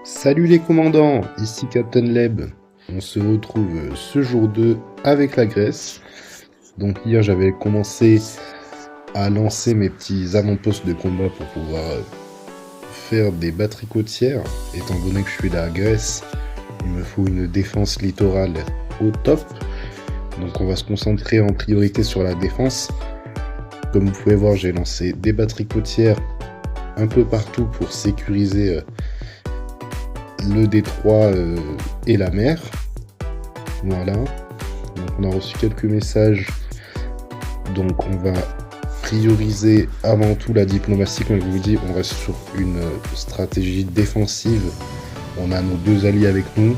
Salut les commandants, ici Captain Leb. On se retrouve ce jour 2 avec la Grèce. Donc hier j'avais commencé à lancer mes petits avant-postes de combat pour pouvoir faire des batteries côtières. Étant donné que je suis la Grèce, il me faut une défense littorale au top. Donc on va se concentrer en priorité sur la défense. Comme vous pouvez voir, j'ai lancé des batteries côtières un peu partout pour sécuriser le détroit et la mer. Voilà. Donc on a reçu quelques messages. Donc on va prioriser avant tout la diplomatie. Comme je vous dis, on reste sur une stratégie défensive. On a nos deux alliés avec nous.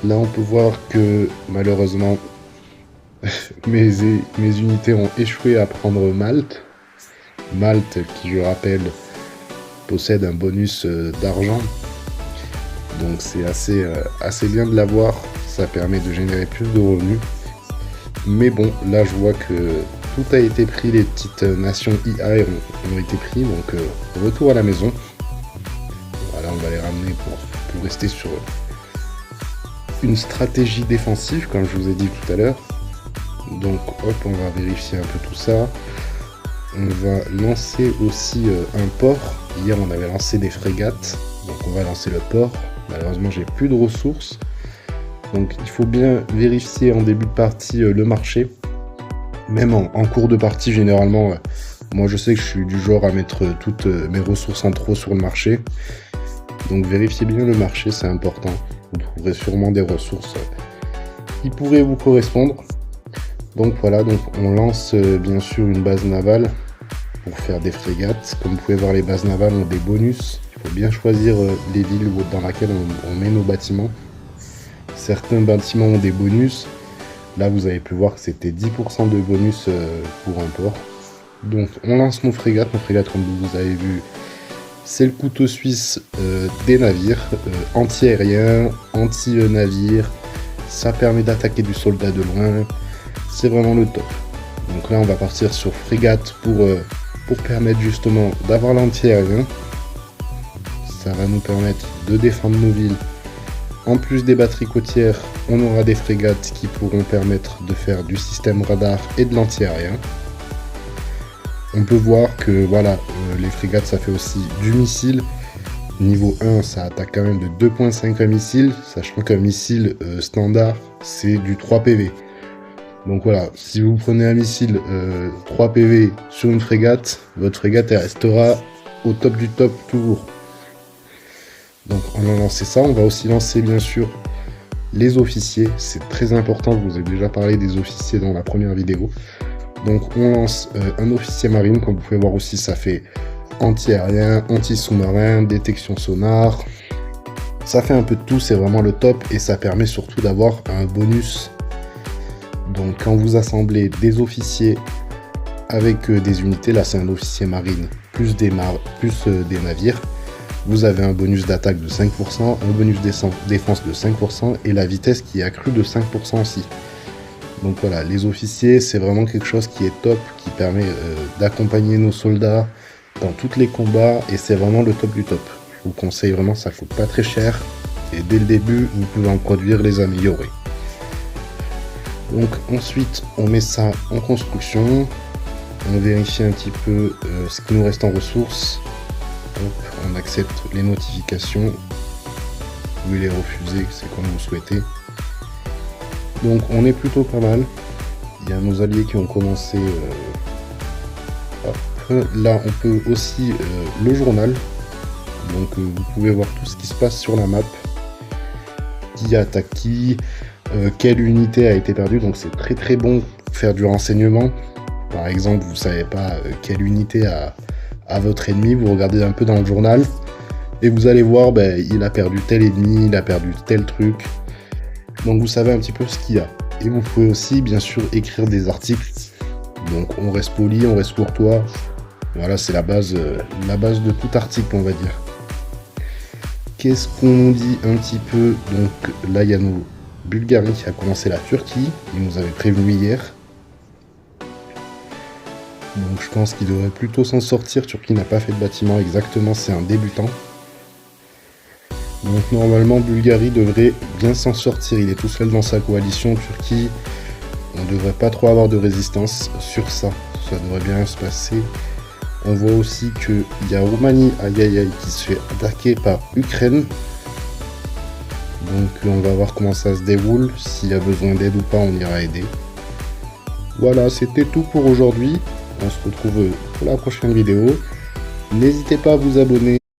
Là on peut voir que malheureusement mes unités ont échoué à prendre Malte. Malte qui, je rappelle, possède un bonus d'argent. Donc c'est assez bien de l'avoir, ça permet de générer plus de revenus. Mais bon, là je vois que tout a été pris, les petites nations IA ont été pris, donc retour à la maison. Voilà, on va les ramener pour rester sur une stratégie défensive, comme je vous ai dit tout à l'heure. Donc hop, on va vérifier un peu tout ça. On va lancer aussi un port. Hier on avait lancé des frégates, donc on va lancer le port. Malheureusement j'ai plus de ressources. Donc il faut bien vérifier en début de partie le marché. Même en cours de partie généralement, moi je sais que je suis du genre à mettre toutes mes ressources en trop sur le marché. Donc vérifiez bien le marché, c'est important. Vous trouverez sûrement des ressources qui pourraient vous correspondre. Donc voilà, donc on lance bien sûr une base navale pour faire des frégates. Comme vous pouvez voir, les bases navales ont des bonus. Il faut bien choisir les villes dans lesquelles on met nos bâtiments. Certains bâtiments ont des bonus. Là, vous avez pu voir que c'était 10% de bonus pour un port. Donc on lance nos frégates. Nos frégates, comme vous avez vu, c'est le couteau suisse des navires. Anti-aérien, anti-navire. Ça permet d'attaquer du soldat de loin. C'est vraiment le top. Donc là on va partir sur frégate pour permettre justement d'avoir l'anti-aérien. Ça va nous permettre de défendre nos villes. En plus des batteries côtières, on aura des frégates qui pourront permettre de faire du système radar et de l'anti-aérien. On peut voir que voilà, les frégates ça fait aussi du missile. Niveau 1, ça attaque quand même de 2.5 un missile, sachant qu'un missile standard c'est du 3 PV. Donc voilà, si vous prenez un missile 3 PV sur une frégate, votre frégate elle restera au top du top toujours. Donc on va lancer ça, on va aussi lancer bien sûr les officiers, c'est très important, je vous ai déjà parlé des officiers dans la première vidéo. Donc on lance un officier marine, comme vous pouvez voir aussi ça fait anti-aérien, anti-sous-marin, détection sonar. Ça fait un peu de tout, c'est vraiment le top et ça permet surtout d'avoir un bonus. Donc quand vous assemblez des officiers avec des unités, là c'est un officier marine plus des navires, vous avez un bonus d'attaque de 5%, un bonus défense de 5% et la vitesse qui est accrue de 5% aussi. Donc voilà, les officiers c'est vraiment quelque chose qui est top, qui permet d'accompagner nos soldats dans tous les combats et c'est vraiment le top du top. Je vous conseille vraiment, ça coûte pas très cher et dès le début vous pouvez en produire, les améliorer. Donc ensuite on met ça en construction, on vérifie un petit peu ce qui nous reste en ressources. Hop, on accepte les notifications, vous pouvez les refuser, c'est comme vous souhaitez. Donc on est plutôt pas mal, il y a nos alliés qui ont commencé. Hop. Là on peut aussi le journal, donc vous pouvez voir tout ce qui se passe sur la map, qui attaque qui, quelle unité a été perdue, donc c'est très très bon pour faire du renseignement. Par exemple, vous savez pas quelle unité a votre ennemi, vous regardez un peu dans le journal et vous allez voir, il a perdu tel ennemi, il a perdu tel truc. Donc vous savez un petit peu ce qu'il y a. Et vous pouvez aussi bien sûr écrire des articles. Donc on reste poli, on reste courtois. Voilà, c'est la base de tout article, on va dire. Qu'est-ce qu'on dit un petit peu? Donc là il y a nos Bulgarie qui a commencé la Turquie, ils nous avaient prévenu hier. Donc je pense qu'il devrait plutôt s'en sortir. Turquie n'a pas fait de bâtiment exactement, c'est un débutant. Donc normalement Bulgarie devrait bien s'en sortir, il est tout seul dans sa coalition. Turquie, on devrait pas trop avoir de résistance sur ça, ça devrait bien se passer. On voit aussi qu'il y a Roumanie, aïe aïe aïe, qui se fait attaquer par Ukraine. Donc on va voir comment ça se déroule, s'il y a besoin d'aide ou pas, on ira aider. Voilà, c'était tout pour aujourd'hui. On se retrouve pour la prochaine vidéo. N'hésitez pas à vous abonner.